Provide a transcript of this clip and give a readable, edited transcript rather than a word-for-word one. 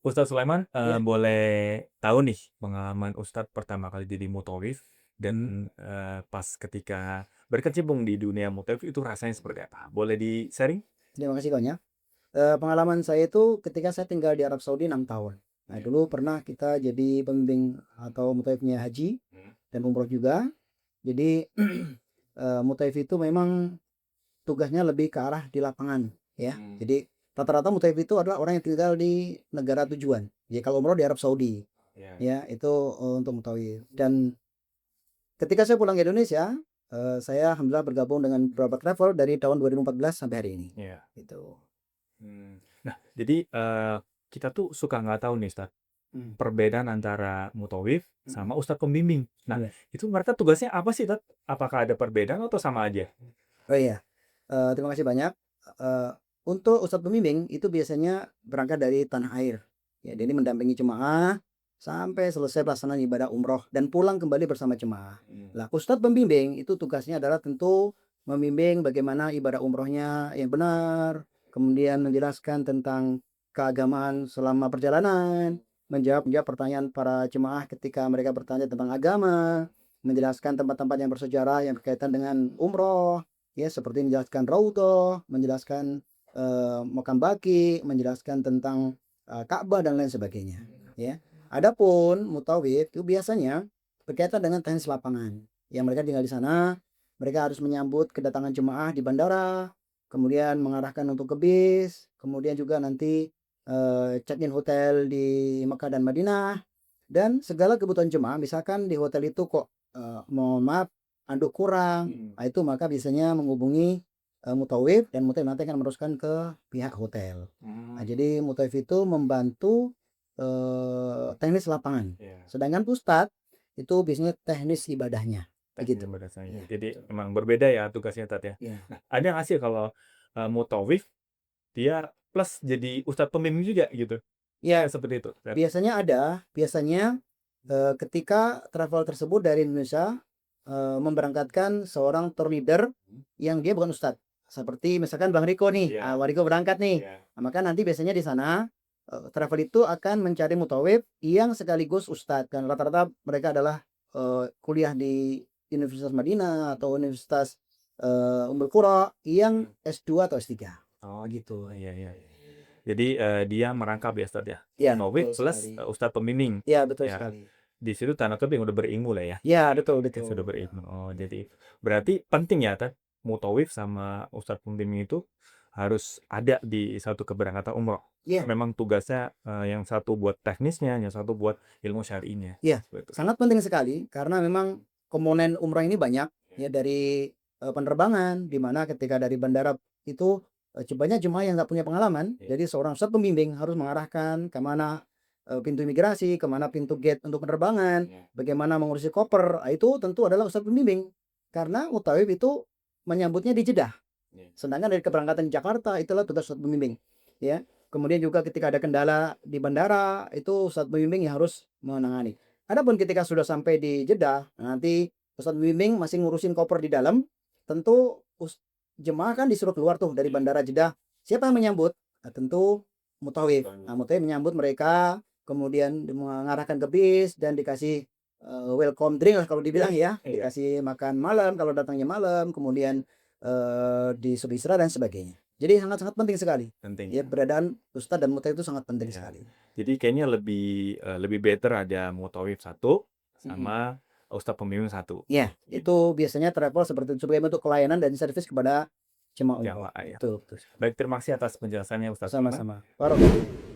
Ustadz Sulaiman, Iya, boleh tahu nih pengalaman Ustadz pertama kali jadi mutawif mhm, dan, pas ketika berkecimpung di dunia mutawif itu rasanya seperti apa? Boleh di-sharing? terima kasih banyak. Pengalaman saya itu ketika saya tinggal di Arab Saudi 6 tahun. Nah, Iya. dulu pernah kita jadi pembimbing atau mutaifnya haji Mhm. dan umroh juga. Jadi, mutaif itu memang tugasnya lebih ke arah di lapangan, ya. Mmm. Jadi, rata-rata mutaif itu adalah orang yang tinggal di negara tujuan. Jadi kalau umroh di Arab Saudi, Iya, iya. ya, itu, untuk mutaif. Dan ketika saya pulang ke Indonesia, saya alhamdulillah bergabung dengan beberapa travel dari tahun 2014 sampai hari ini, Iya. gitu. Nah, jadi, kita tuh suka nggak tahu nih Ustadz, Mmm, perbedaan antara mutawif mhm, sama ustadz pembimbing. Nah, iya. itu mereka tugasnya apa sih Ustadz? Apakah ada perbedaan atau sama aja? Oh iya, terima kasih banyak. Eee, untuk ustadz pembimbing itu biasanya berangkat dari tanah air, ya jadi mendampingi jemaah sampai selesai pelaksanaan ibadah umroh dan pulang kembali bersama jemaah. Mhm. Lah ustadz pembimbing itu tugasnya adalah tentu membimbing bagaimana ibadah umrohnya yang benar, kemudian menjelaskan tentang keagamaan selama perjalanan, menjawab pertanyaan para jemaah ketika mereka bertanya tentang agama, menjelaskan tempat-tempat yang bersejarah yang berkaitan dengan umroh. Ya, seperti menjelaskan raudhah, menjelaskan, makam baqi, menjelaskan tentang, Ka'bah dan lain sebagainya, ya. Adapun mutawif itu biasanya berkaitan dengan teknis lapangan, yang mereka tinggal di sana, mereka harus menyambut kedatangan jemaah di bandara, kemudian mengarahkan untuk ke bis, kemudian juga nanti, check-in hotel di Mekah dan Madinah, dan segala kebutuhan jemaah misalkan di hotel itu kok, mohon maaf anduk kurang, Mhm. nah itu maka biasanya menghubungi, mutawif dan mutawif nanti akan meneruskan ke pihak hotel. Nah, Mmm. jadi mutawif itu membantu, teknis lapangan, Iya. sedangkan ustad itu biasanya teknis ibadahnya, Teknis begitu. bahasanya. Iya, Jadi emang berbeda ya tugasnya Tat ya. iya. Nah, ada nggak sih kalau, mutawif dia plus jadi ustadz pembimbing juga gitu? Ada Iya, nggak seperti itu, Tat? biasanya, ketika travel tersebut dari Indonesia, memberangkatkan seorang tour leader yang dia bukan ustad. Seperti misalkan Bang Riko nih, Iya, Bang Riko berangkat nih. iya. Nah, maka nanti biasanya di sana, travel itu akan mencari mutawif yang sekaligus ustad dan rata-rata mereka adalah, kuliah di Universitas Madinah atau Universitas, Ummul Qura yang Mhm. S2 atau S3, Oh gitu, begitu. iya, iya. Jadi, dia merangkap ya Ustadz ya? Iya, Mutawif betul plus, sekali. ustadz pembimbing. Iya, betul Ya, sekali. di situ tanda kutip yang udah berilmu lah ya? Iya, betul Yang betul. sudah berilmu. Oh, jadi berarti penting ya Tat, mutawif sama ustadz pembimbing itu harus ada di satu keberangkatan umroh. Iya Memang tugasnya, yang satu buat teknisnya, yang satu buat ilmu syar'inya, iya, seperti itu. sangat penting sekali karena memang komponen umrah ini banyak ya dari, penerbangan di mana ketika dari bandara itu, banyak jemaah yang nggak punya pengalaman. Iya, Jadi seorang ustad pembimbing harus mengarahkan ke mana, pintu imigrasi, ke mana pintu gate untuk penerbangan, iya, bagaimana mengurusi koper, itu tentu adalah ustad pembimbing. Karena mutawif itu menyambutnya di Jeddah. iya. Sedangkan dari keberangkatan Jakarta itulah tugas ustad pembimbing, ya. Kemudian juga ketika ada kendala di bandara, itu ustad pembimbing yang harus menangani. Adapun ketika sudah sampai di Jeddah, nanti ustad pembimbing masih ngurusin koper di dalam, tentu jemaah kan disuruh keluar tuh dari Iya, bandara Jeddah. Siapa yang menyambut? Nah, tentu mutawif. Nah, betul. mutawif menyambut mereka, kemudian mengarahkan ke bis dan dikasih, welcome drink lah kalau dibilang ya, Iya, dikasih makan malam kalau datangnya malam, kemudian disuruh istirahat dan sebagainya. Jadi sangat-sangat penting sekali. penting Ya, ya. keberadaan ustadz dan mutawif itu sangat penting Iya. sekali. Jadi kayaknya lebih, lebih better ada mutawif satu Mhm. sama ustadz pembimbing satu Iya, itu gitu. biasanya travel seperti itu sebagai bentuk pelayanan dan servis kepada jemaah umroh. Jamaah ya. Betul betul sekali. Baik, terima kasih atas penjelasannya Ustadz Sulaiman. Sama-sama. Barakallahu.